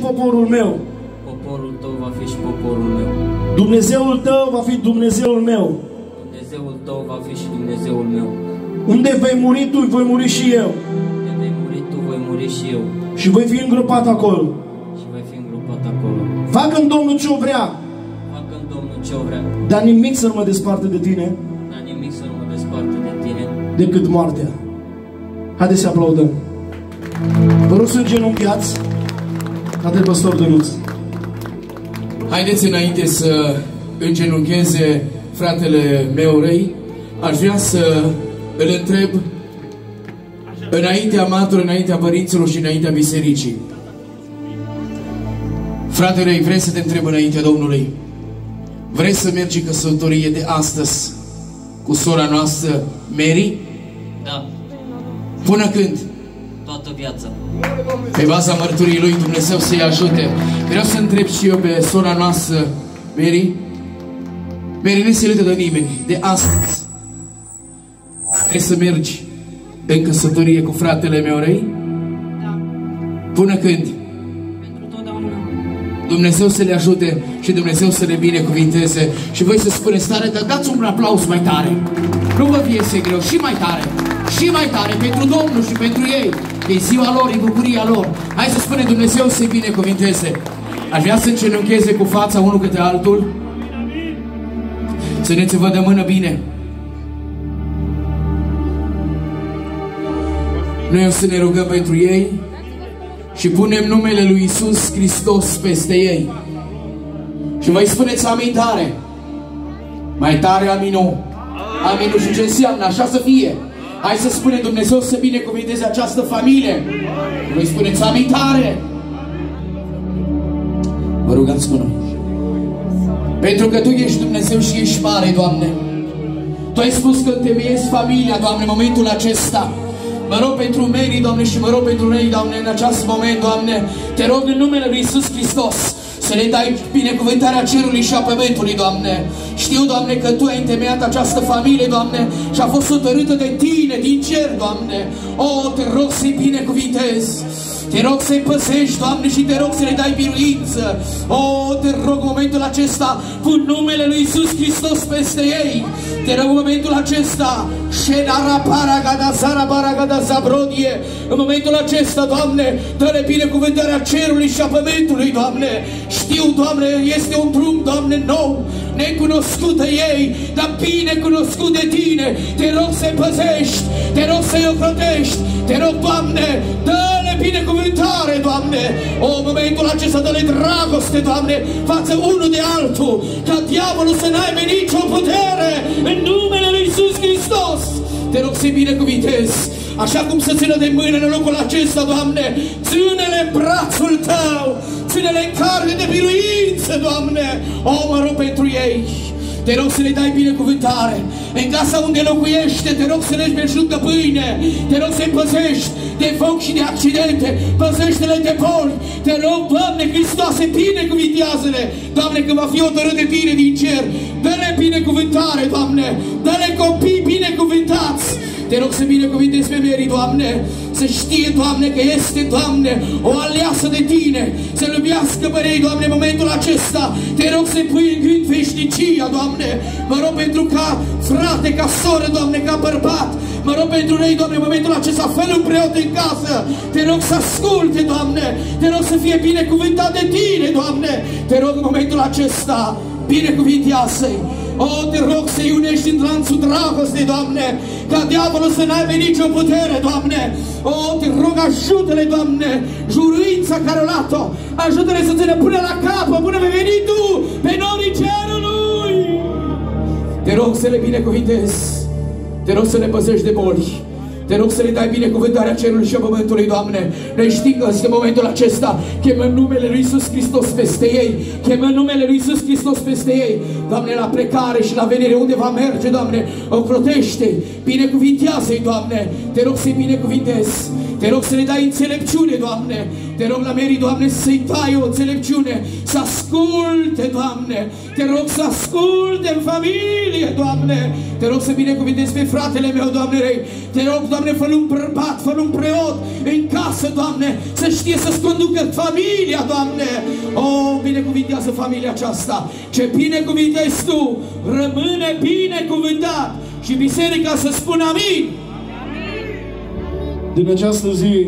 poporul meu. Poporul tău va fi și poporul meu. Dumnezeul tău va fi Dumnezeul meu. Dumnezeul tău va fi și Dumnezeul meu. Unde vei muri tu, voi muri și eu. Unde vei muri tu, voi muri și eu. Și voi fi îngropat acolo. Și voi fi îngropat acolo. Facă în Domnul ce-o vrea. Facă în Domnul ce-o vrea. Dar nimic să nu mă desparte de tine. Dar nimic să nu mă desparte de tine. Decât moartea. Haideți să aplaudăm. Vă rog să îngenunchiați. Frate Păstor Dănuț. Haideți înainte să îngenuncheze fratele meu Răi. Aș vrea să îl întreb înaintea matului, înaintea părinților și înaintea bisericii. Frate Răi, vrei să te întreb înaintea Domnului? Vrei să mergi în căsătorie de astăzi cu sora noastră Mary? Da. Până când? Toată viața. Pe baza mărturiei lui Dumnezeu să-i ajute. Vreau să întreb și eu pe sora noastră Mary. Mary, nesilită de nimeni. De astăzi vrei să mergi în căsătorie cu fratele meu Răi? Da. Până când? Pentru totdeauna. Dumnezeu să le ajute și Dumnezeu să le binecuvinteze. Și voi să spuneți tare, că dați un aplauz mai tare. Nu vă fie greu, și mai tare. Și mai tare pentru Domnul și pentru ei. E ziua lor, e bucuria lor. Hai să spunem Dumnezeu să-i binecuvinteze. Aș vrea să îngenuncheze cu fața unul câte altul. Să ne ți-vă de mână bine. Noi o să ne rugăm pentru ei și punem numele lui Iisus Hristos peste ei. Și voi spuneți amin tare. Mai tare aminu. Aminu. Și ce înseamnă? Așa să fie. Hai să spunem Dumnezeu să binecuvinteze această familie. Voi spuneți amin tare. Vă rugați-mă noi. Pentru că Tu ești Dumnezeu și ești mare, Doamne. Tu ai spus că întemeiezi familia, Doamne, în momentul acesta. Mă rog pentru Mary, Doamne, și mă rog pentru ei, Doamne, în acest moment, Doamne. Te rog în numele lui Iisus Hristos să le dai binecuvântarea cerului și a pământului, Doamne. Știu, Doamne, că Tu ai întemeiat această familie, Doamne, și a fost hotărâtă de Tine, din cer, Doamne. O, Te rog să-i binecuvintezi. Te rog să-i păzești, Doamne, și Te rog să le dai biruință. O, Te rog în momentul acesta, cu numele lui Iisus Hristos peste ei. Te rog în momentul acesta, în momentul acesta, Doamne, dă-le binecuvântarea cerului și a pământului, Doamne. Știu, Doamne, este un drum, Doamne, nou, necunoscută ei, dar bine cunoscut de Tine. Te rog să-i păzești, Te rog să-i ocrotești, Te rog, Doamne, dă-le binecuvântare, Doamne. O, în momentul acesta dă-le dragoste, Doamne, față unul de altul, ca diavolul să n-aibă nicio putere, în numele lui Iisus Hristos. Te rog să-i binecuvintezi, așa cum să țină de mână în locul acesta, Doamne. Ține-le în brațul Tău, ține-le în carne de biruință, Doamne. O, mă rog pentru ei. Te rog să le dai binecuvântare. În casa unde locuiește, te rog să le-și belșug de pâine. Te rog să-i păzești de foc și de accidente. Păzește-le de boli. Te rog, Doamne Hristoase, binecuvintează-le. Doamne, că va fi hotărât de Tine din cer. Dă-le binecuvântare, Doamne. Dă-le copii binecuvântați. Te rog să binecuvintezi pe Mary, Doamne. Să știe, Doamne, că este, Doamne, o aleasă de Tine. Să-L iubească pe ei, Doamne, în momentul acesta. Te rog să-i pui în gând veșnicia, Doamne. Mă rog pentru ca frate, ca soră, Doamne, ca bărbat. Mă rog pentru ei, Doamne, în momentul acesta, fă-l un preot în casă. Te rog să asculte, Doamne. Te rog să fie binecuvântat de Tine, Doamne. Te rog în momentul acesta, binecuvintează-i. O, Te rog să-i unești în lanțul dragostei, Doamne, ca diavolul să n-aibă nicio putere, Doamne. O, Te rog, ajută-le, Doamne, juruința care o luat-o, ajută-le să țină până la capă, până vei veni Tu pe norii cerului. Te rog să le binecuvintezi, Te rog să le păzești de boli. Te rog să le dai binecuvântarea cerului și a pământului, Doamne. Noi știm că este momentul acesta. Chemăm numele lui Iisus Hristos peste ei. Chemăm numele lui Iisus Hristos peste ei. Doamne, la plecare și la venire unde va merge, Doamne, ocrotește-i, binecuvintează-i, Doamne. Te rog să-i binecuvintezi. Te rog să le dai înțelepciune, Doamne. Te rog la Mary, Doamne, să-i dai o înțelepciune. Să asculte, Doamne. Te rog să asculte în familie, Doamne. Te rog să binecuvintezi pe fratele meu, Doamne Rei. Te rog, Doamne, fă-l un bărbat, fă-l un preot în casă, Doamne, să știe să-ți conducă familia, Doamne. O, binecuvintează familia aceasta. Ce binecuvintezi Tu, rămâne binecuvântat. Și biserica să spună amin. Din această zi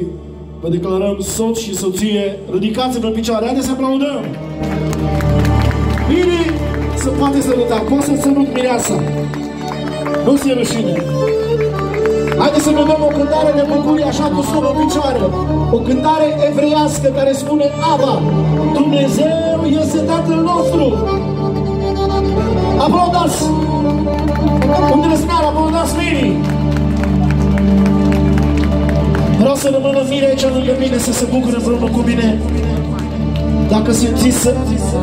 vă declarăm soț și soție. Ridicați-vă în picioare, haideți să aplaudăm. Bine să poate săruta, poți să sărut mireasa. Nu ți-e rușine. Haideți să ne dăm o cântare de bucurie așa cu sub în picioare. O cântare evreiască care spune Aba, Dumnezeu este Tatăl nostru. Aplaudați! Îndrăzneală, aplaudați mirii! Vreau să rămână mire aici lângă mine, să se bucure împreună cu mine. Dacă simțiți să...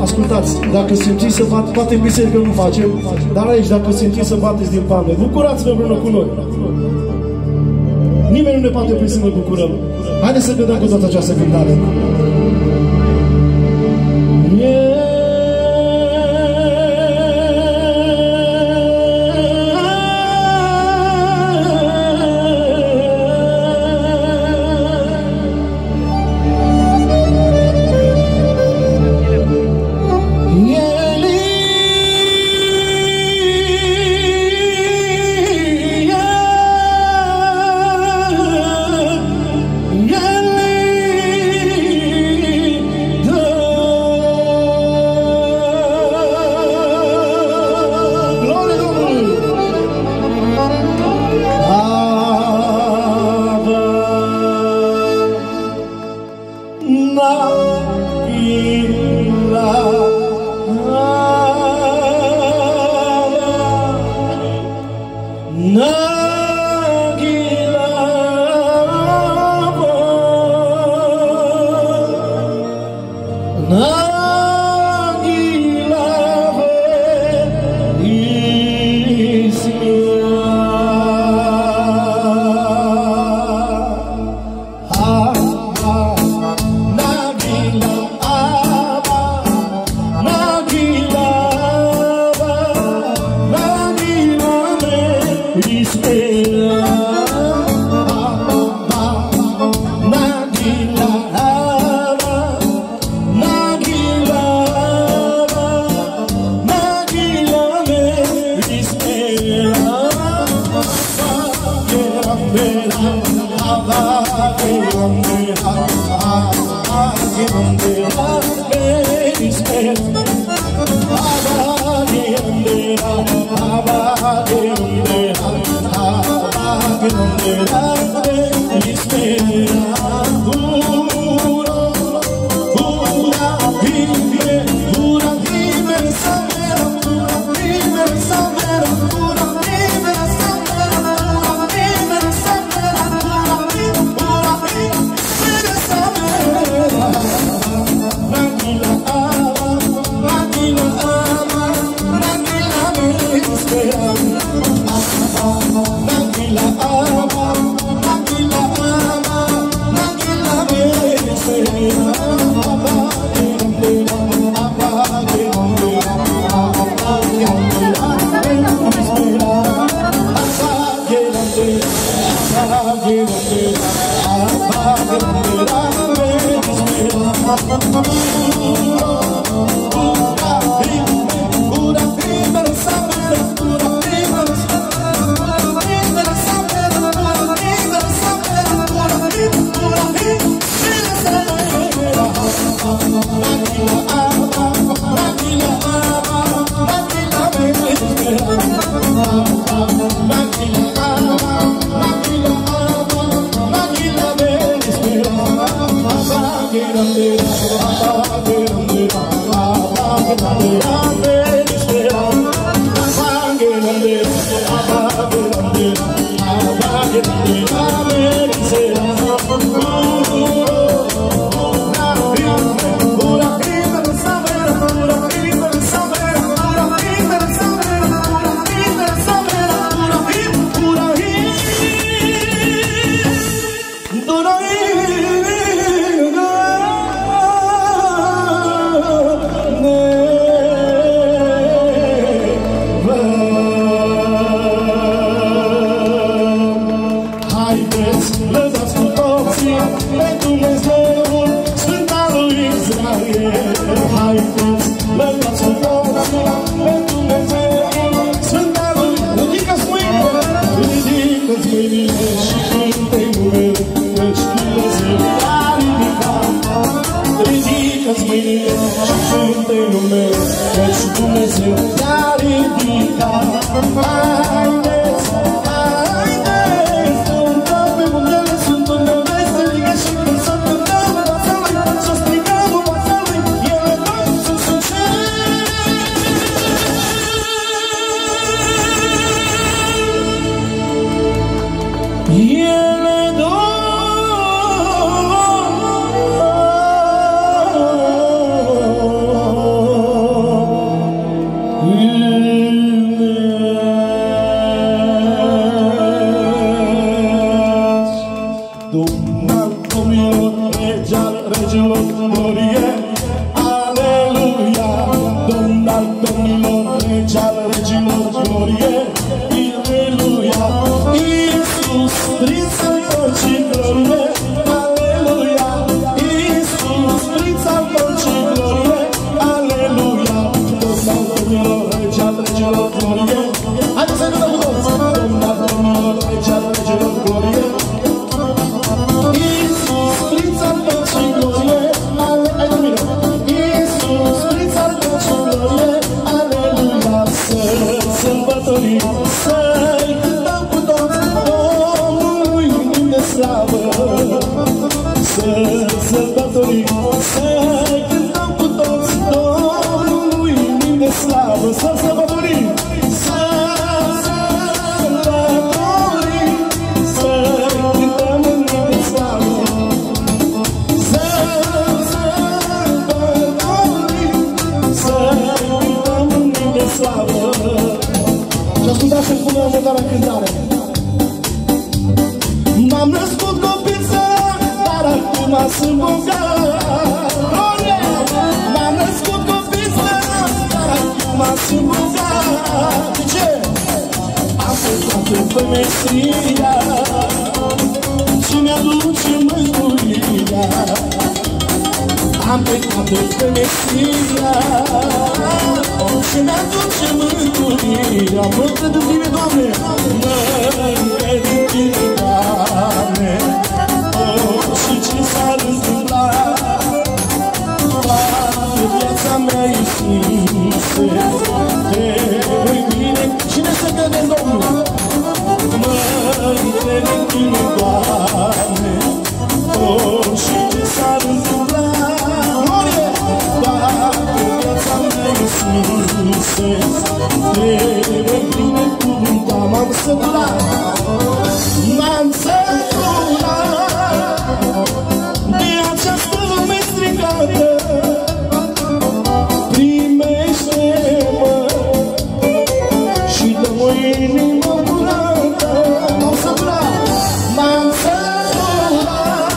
Ascultați, dacă simțiți să bat, poate în biserică nu facem, dar aici, dacă simțiți să bateți din palme, bucurați-vă împreună cu noi. Nimeni nu ne poate opri să ne bucurăm. Haideți să cântăm cu toată această cântare. haideți, lăsați-o toți pe Dumnezeu. Sfânta Lui, ridică-ți mâinile, ridică-ți mâinile și cântă-i numele, căci Dumnezeu l-a ridicat. Ridică-ți mâinile și cântă-i numele, căci Dumnezeu l-a ridicat. Haideți, haideți, cântăm pe mândele, sunt un nume, să rigă și când să cântăm în fața Lui, să strigăm în fața Lui, ele toți sunt succes. Ele m-am născut copil sărac, dar acum sunt bogat. M-am născut copil sărac, dar acum sunt bogat. De ce? Am plecat pe Mesia și mi-aduce mântuirea. Am plecat pe Mesia și mi-aduce mântuirea. Mă cred în tine, Doamne, mă cred în tine, Doamne. Și ce s-ar întâmpla toată viața mea, Iisuse, te voi bine. Cine se crede în Domnul? Mă cred în tine, Doamne. Și ce s-ar întâmpla toată viața mea, Iisuse, te voi binecuvânta. M-am săturat, m-am săturat de această lume stricată. Primește-mă și dă-mi o inimă curată. M-am săturat, m-am săturat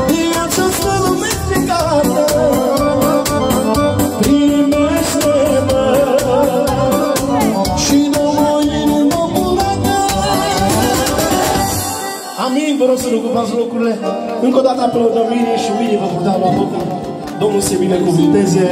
de această lume stricată. Primește-mă și dă-mi o inimă curată. Amin, vă rog să ne ocupați locurile. Încă o dată aplaudăm bine și bine vă puteam la boca. Domnul se binecuvânteze.